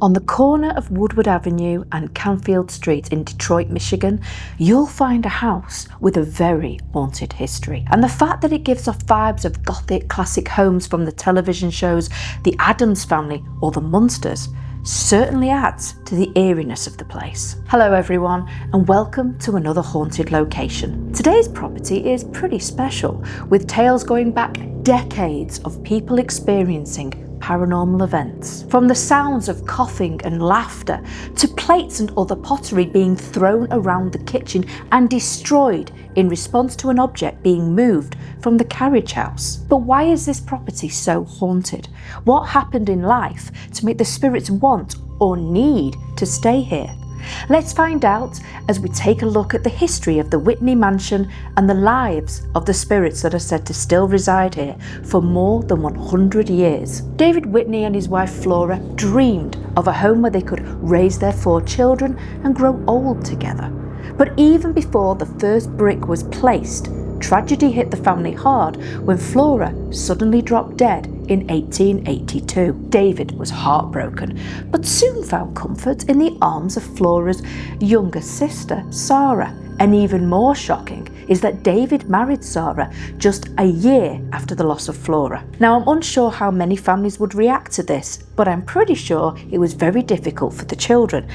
On the corner of Woodward Avenue and Canfield Street in Detroit, Michigan, you'll find a house with a very haunted history. And the fact that it gives off vibes of gothic classic homes from the television shows The Addams Family or The Munsters certainly adds to the eeriness of the place. Hello everyone, and welcome to another haunted location. Today's property is pretty special, with tales going back decades of people experiencing paranormal events. From the sounds of coughing and laughter to plates and other pottery being thrown around the kitchen and destroyed in response to an object being moved from the carriage house. But why is this property so haunted? What happened in life to make the spirits want or need to stay here? Let's find out as we take a look at the history of the Whitney Mansion and the lives of the spirits that are said to still reside here for more than 100 years. David Whitney and his wife Flora dreamed of a home where they could raise their 4 children and grow old together. But even before the first brick was placed, tragedy hit the family hard when Flora suddenly dropped dead in 1882. David was heartbroken, but soon found comfort in the arms of Flora's younger sister, Sarah. And even more shocking is that David married Sarah just a year after the loss of Flora. Now, I'm unsure how many families would react to this, but I'm pretty sure it was very difficult for the children,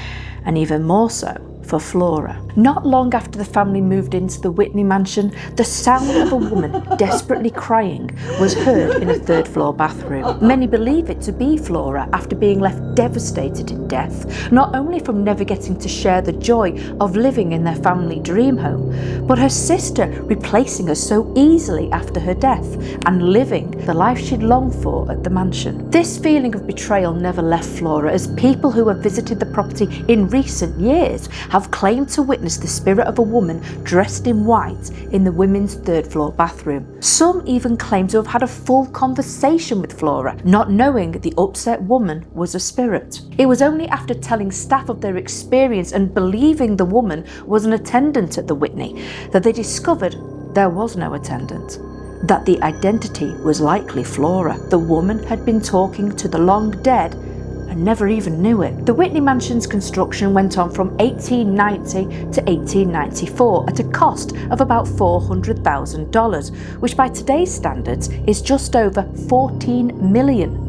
and even more so for Flora. Not long after the family moved into the Whitney Mansion, the sound of a woman desperately crying was heard in a 3rd floor bathroom. Many believe it to be Flora after being left devastated in death, not only from never getting to share the joy of living in their family dream home, but her sister replacing her so easily after her death and living the life she'd longed for at the mansion. This feeling of betrayal never left Flora, as people who have visited the property in recent years have claimed to witness the spirit of a woman dressed in white in the women's 3rd floor bathroom. Some even claim to have had a full conversation with Flora, not knowing the upset woman was a spirit. It was only after telling staff of their experience and believing the woman was an attendant at the Whitney that they discovered there was no attendant, that the identity was likely Flora. The woman had been talking to the long dead and never even knew it. The Whitney Mansion's construction went on from 1890 to 1894 at a cost of about $400,000, which by today's standards is just over $14 million.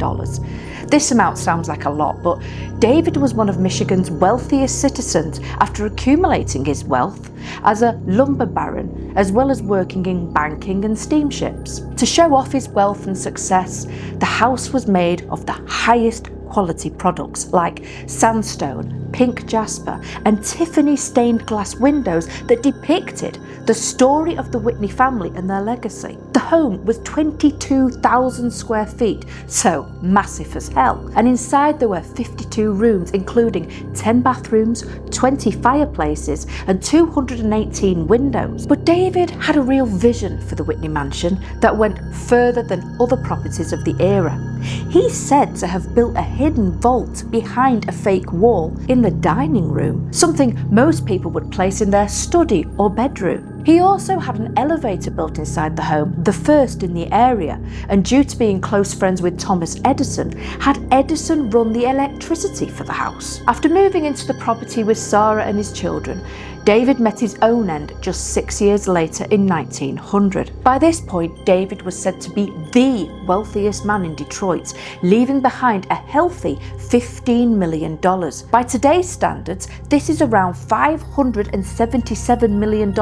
This amount sounds like a lot, but David was one of Michigan's wealthiest citizens after accumulating his wealth as a lumber baron, as well as working in banking and steamships. To show off his wealth and success, the house was made of the highest quality products like sandstone, pink jasper, and Tiffany stained glass windows that depicted the story of the Whitney family and their legacy. The home was 22,000 square feet, so massive as hell, and inside there were 52 rooms including 10 bathrooms, 20 fireplaces and 218 windows. But David had a real vision for the Whitney Mansion that went further than other properties of the era. He's said to have built a hidden vault behind a fake wall in the dining room, something most people would place in their study or bedroom. He also had an elevator built inside the home, the first in the area, and due to being close friends with Thomas Edison, had Edison run the electricity for the house. After moving into the property with Sarah and his children, David met his own end just 6 years later in 1900. By this point, David was said to be the wealthiest man in Detroit, leaving behind a healthy $15 million. By today's standards, this is around $577 million.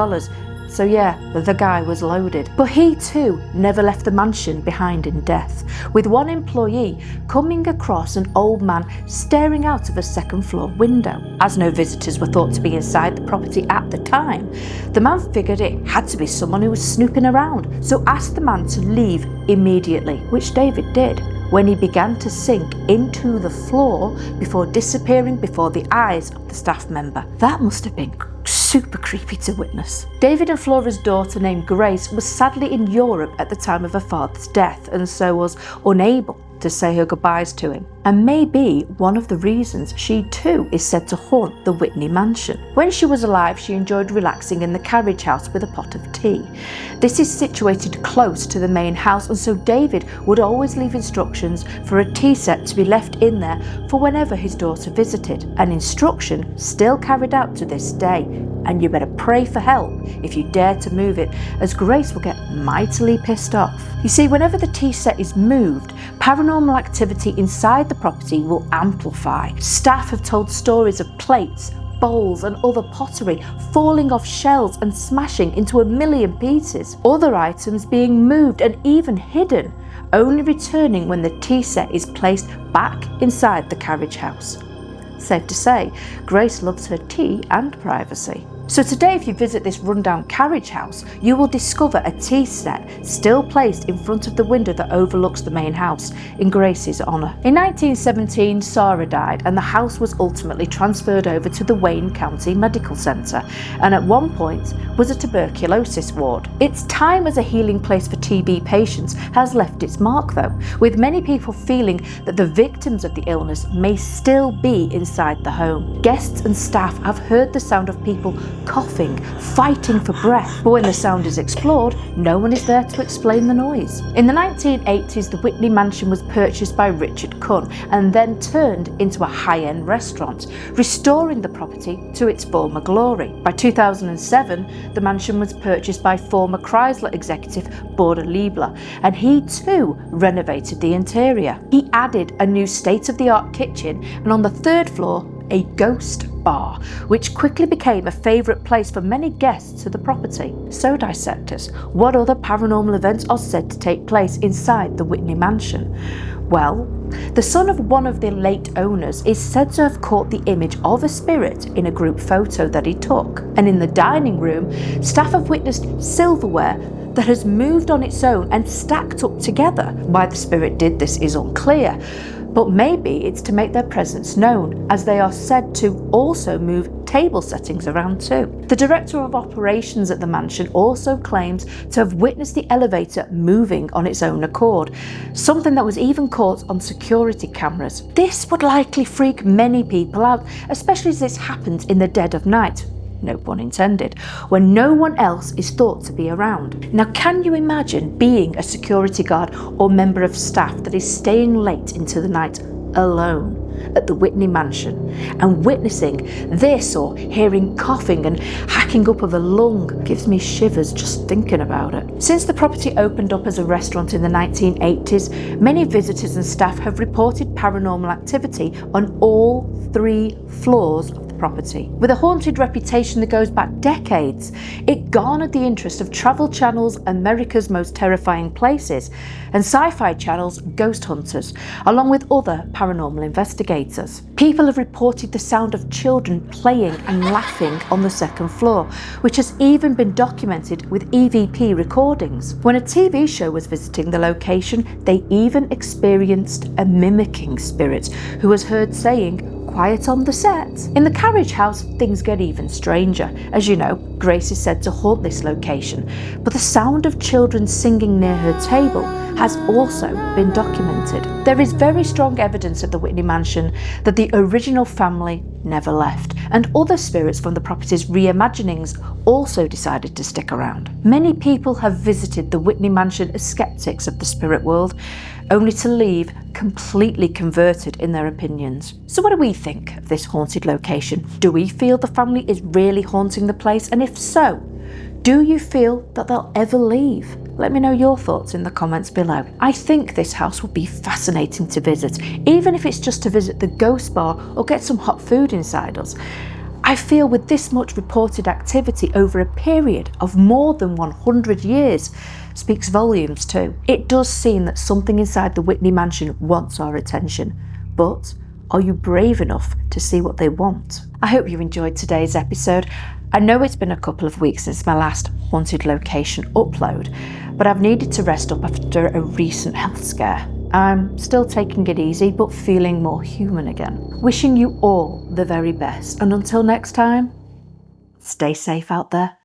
So yeah, the guy was loaded. But he too never left the mansion behind in death, with one employee coming across an old man staring out of a 2nd floor window. As no visitors were thought to be inside the property at the time, the man figured it had to be someone who was snooping around, so asked the man to leave immediately, which David did, when he began to sink into the floor before disappearing before the eyes of the staff member. That must have been super creepy to witness. David and Flora's daughter named Grace was sadly in Europe at the time of her father's death, and so was unable to say her goodbyes to him, and may be one of the reasons she too is said to haunt the Whitney Mansion. When she was alive, she enjoyed relaxing in the carriage house with a pot of tea. This is situated close to the main house, and so David would always leave instructions for a tea set to be left in there for whenever his daughter visited, an instruction still carried out to this day. And you better pray for help if you dare to move it, as Grace will get mightily pissed off. You see, whenever the tea set is moved, paranormal activity inside the property will amplify. Staff have told stories of plates, bowls and other pottery falling off shelves and smashing into a million pieces. Other items being moved and even hidden, only returning when the tea set is placed back inside the carriage house. Safe to say, Grace loves her tea and privacy. So today, if you visit this rundown carriage house, you will discover a tea set still placed in front of the window that overlooks the main house in Grace's honour. In 1917, Sarah died and the house was ultimately transferred over to the Wayne County Medical Centre, and at one point was a tuberculosis ward. Its time as a healing place for TB patients has left its mark though, with many people feeling that the victims of the illness may still be inside the home. Guests and staff have heard the sound of people coughing, fighting for breath, but when the sound is explored, no one is there to explain the noise. In the 1980s, the Whitney Mansion was purchased by Richard Kunn and then turned into a high-end restaurant, restoring the property to its former glory. By 2007, the mansion was purchased by former Chrysler executive Border Liebler, and he too renovated the interior. He added a new state-of-the-art kitchen, and on the third floor, a ghost bar, which quickly became a favourite place for many guests to the property. So dissectors, what other paranormal events are said to take place inside the Whitney Mansion? Well, the son of one of the late owners is said to have caught the image of a spirit in a group photo that he took. And in the dining room, staff have witnessed silverware that has moved on its own and stacked up together. Why the spirit did this is unclear, but maybe it's to make their presence known, as they are said to also move table settings around too. The director of operations at the mansion also claims to have witnessed the elevator moving on its own accord, something that was even caught on security cameras. This would likely freak many people out, especially as this happens in the dead of night. No pun intended, when no one else is thought to be around. Now, can you imagine being a security guard or member of staff that is staying late into the night alone at the Whitney Mansion and witnessing this or hearing coughing and hacking up of a lung? Gives me shivers just thinking about it. Since the property opened up as a restaurant in the 1980s, many visitors and staff have reported paranormal activity on all 3 floors of the property. With a haunted reputation that goes back decades, it garnered the interest of Travel Channel's America's Most Terrifying Places and Sci-Fi Channel's Ghost Hunters, along with other paranormal investigators. People have reported the sound of children playing and laughing on the 2nd floor, which has even been documented with EVP recordings. When a TV show was visiting the location, they even experienced a mimicking spirit who was heard saying, "Quiet on the set." In the carriage house, things get even stranger. As you know, Grace is said to haunt this location, but the sound of children singing near her table has also been documented. There is very strong evidence at the Whitney Mansion that the original family never left, and other spirits from the property's reimaginings also decided to stick around. Many people have visited the Whitney Mansion as skeptics of the spirit world, only to leave completely converted in their opinions. So what do we think of this haunted location? Do we feel the family is really haunting the place? And if so, do you feel that they'll ever leave? Let me know your thoughts in the comments below. I think this house would be fascinating to visit, even if it's just to visit the ghost bar or get some hot food inside us. I feel with this much reported activity over a period of more than 100 years speaks volumes too. It does seem that something inside the Whitney Mansion wants our attention, but are you brave enough to see what they want? I hope you enjoyed today's episode. I know it's been a couple of weeks since my last haunted location upload, but I've needed to rest up after a recent health scare. I'm still taking it easy, but feeling more human again. Wishing you all the very best, and until next time, stay safe out there.